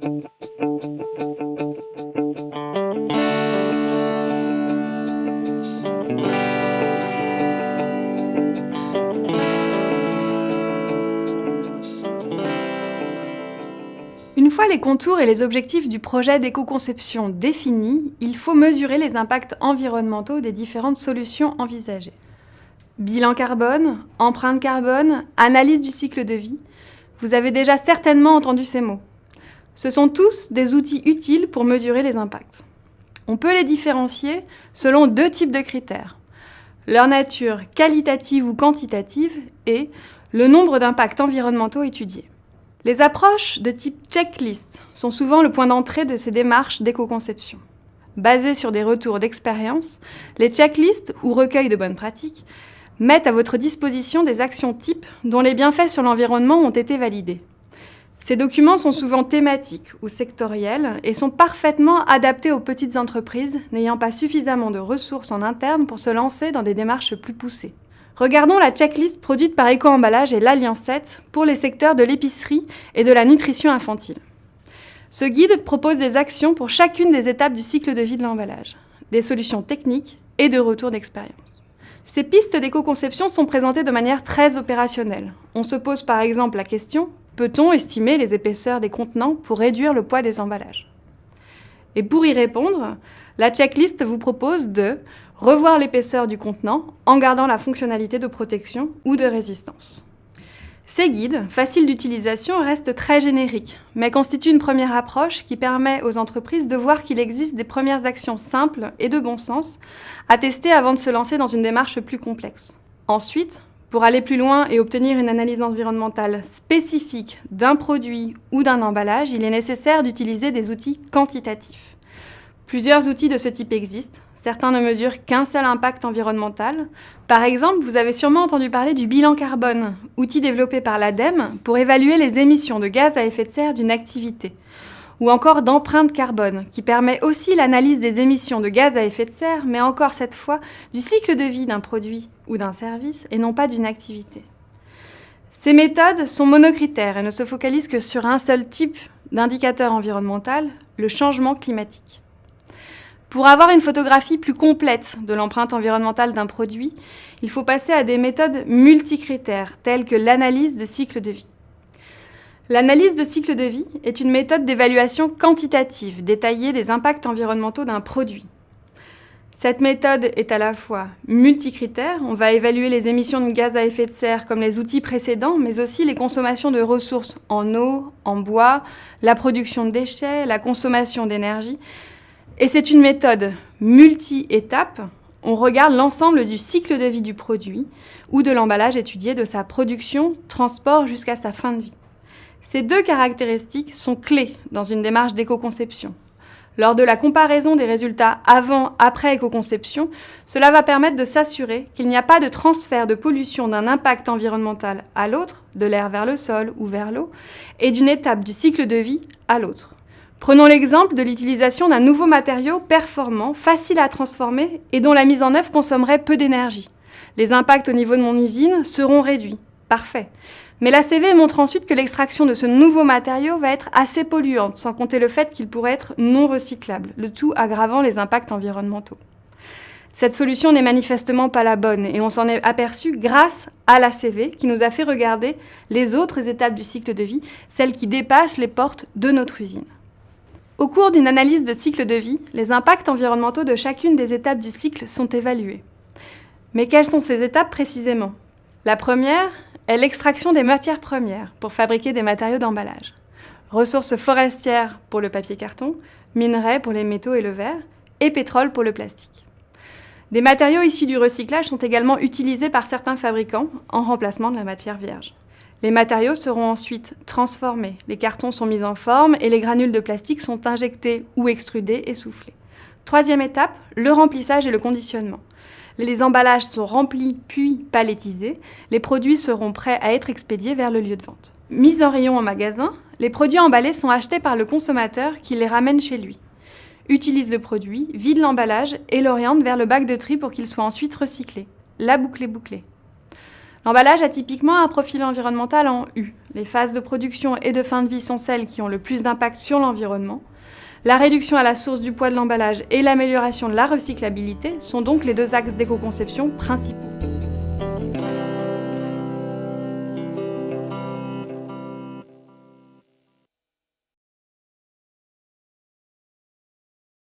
Une fois les contours et les objectifs du projet d'éco-conception définis, il faut mesurer les impacts environnementaux des différentes solutions envisagées. Bilan carbone, empreinte carbone, analyse du cycle de vie. Vous avez déjà certainement entendu ces mots. Ce sont tous des outils utiles pour mesurer les impacts. On peut les différencier selon deux types de critères. Leur nature qualitative ou quantitative et le nombre d'impacts environnementaux étudiés. Les approches de type checklist sont souvent le point d'entrée de ces démarches d'éco-conception. Basées sur des retours d'expérience, les checklists ou recueils de bonnes pratiques mettent à votre disposition des actions types dont les bienfaits sur l'environnement ont été validés. Ces documents sont souvent thématiques ou sectoriels et sont parfaitement adaptés aux petites entreprises n'ayant pas suffisamment de ressources en interne pour se lancer dans des démarches plus poussées. Regardons la checklist produite par Eco-Emballage et l'Alliance 7 pour les secteurs de l'épicerie et de la nutrition infantile. Ce guide propose des actions pour chacune des étapes du cycle de vie de l'emballage, des solutions techniques et de retours d'expérience. Ces pistes d'éco-conception sont présentées de manière très opérationnelle. On se pose par exemple la question, peut-on estimer les épaisseurs des contenants pour réduire le poids des emballages ? Et pour y répondre, la checklist vous propose de revoir l'épaisseur du contenant en gardant la fonctionnalité de protection ou de résistance. Ces guides, faciles d'utilisation, restent très génériques, mais constituent une première approche qui permet aux entreprises de voir qu'il existe des premières actions simples et de bon sens à tester avant de se lancer dans une démarche plus complexe. Ensuite, pour aller plus loin et obtenir une analyse environnementale spécifique d'un produit ou d'un emballage, il est nécessaire d'utiliser des outils quantitatifs. Plusieurs outils de ce type existent. Certains ne mesurent qu'un seul impact environnemental. Par exemple, vous avez sûrement entendu parler du bilan carbone, outil développé par l'ADEME pour évaluer les émissions de gaz à effet de serre d'une activité. Ou encore d'empreinte carbone, qui permet aussi l'analyse des émissions de gaz à effet de serre, mais encore cette fois du cycle de vie d'un produit ou d'un service et non pas d'une activité. Ces méthodes sont monocritères et ne se focalisent que sur un seul type d'indicateur environnemental, le changement climatique. Pour avoir une photographie plus complète de l'empreinte environnementale d'un produit, il faut passer à des méthodes multicritères, telles que l'analyse de cycle de vie. L'analyse de cycle de vie est une méthode d'évaluation quantitative détaillée des impacts environnementaux d'un produit. Cette méthode est à la fois multicritère, on va évaluer les émissions de gaz à effet de serre comme les outils précédents, mais aussi les consommations de ressources en eau, en bois, la production de déchets, la consommation d'énergie. Et c'est une méthode multi-étapes. On regarde l'ensemble du cycle de vie du produit ou de l'emballage étudié de sa production, transport jusqu'à sa fin de vie. Ces deux caractéristiques sont clés dans une démarche d'éco-conception. Lors de la comparaison des résultats avant-après éco-conception, cela va permettre de s'assurer qu'il n'y a pas de transfert de pollution d'un impact environnemental à l'autre, de l'air vers le sol ou vers l'eau, et d'une étape du cycle de vie à l'autre. Prenons l'exemple de l'utilisation d'un nouveau matériau performant, facile à transformer et dont la mise en œuvre consommerait peu d'énergie. Les impacts au niveau de mon usine seront réduits. Parfait. Mais l'ACV montre ensuite que l'extraction de ce nouveau matériau va être assez polluante, sans compter le fait qu'il pourrait être non recyclable, le tout aggravant les impacts environnementaux. Cette solution n'est manifestement pas la bonne et on s'en est aperçu grâce à l'ACV qui nous a fait regarder les autres étapes du cycle de vie, celles qui dépassent les portes de notre usine. Au cours d'une analyse de cycle de vie, les impacts environnementaux de chacune des étapes du cycle sont évalués. Mais quelles sont ces étapes précisément ? La première est l'extraction des matières premières pour fabriquer des matériaux d'emballage. Ressources forestières pour le papier carton, minerais pour les métaux et le verre, et pétrole pour le plastique. Des matériaux issus du recyclage sont également utilisés par certains fabricants en remplacement de la matière vierge. Les matériaux seront ensuite transformés, les cartons sont mis en forme et les granules de plastique sont injectés ou extrudés et soufflés. Troisième étape, le remplissage et le conditionnement. Les emballages sont remplis puis palettisés, les produits seront prêts à être expédiés vers le lieu de vente. Mis en rayon en magasin, les produits emballés sont achetés par le consommateur qui les ramène chez lui. Utilise le produit, vide l'emballage et l'oriente vers le bac de tri pour qu'il soit ensuite recyclé. La boucle est bouclée. L'emballage a typiquement un profil environnemental en U. Les phases de production et de fin de vie sont celles qui ont le plus d'impact sur l'environnement. La réduction à la source du poids de l'emballage et l'amélioration de la recyclabilité sont donc les deux axes d'éco-conception principaux.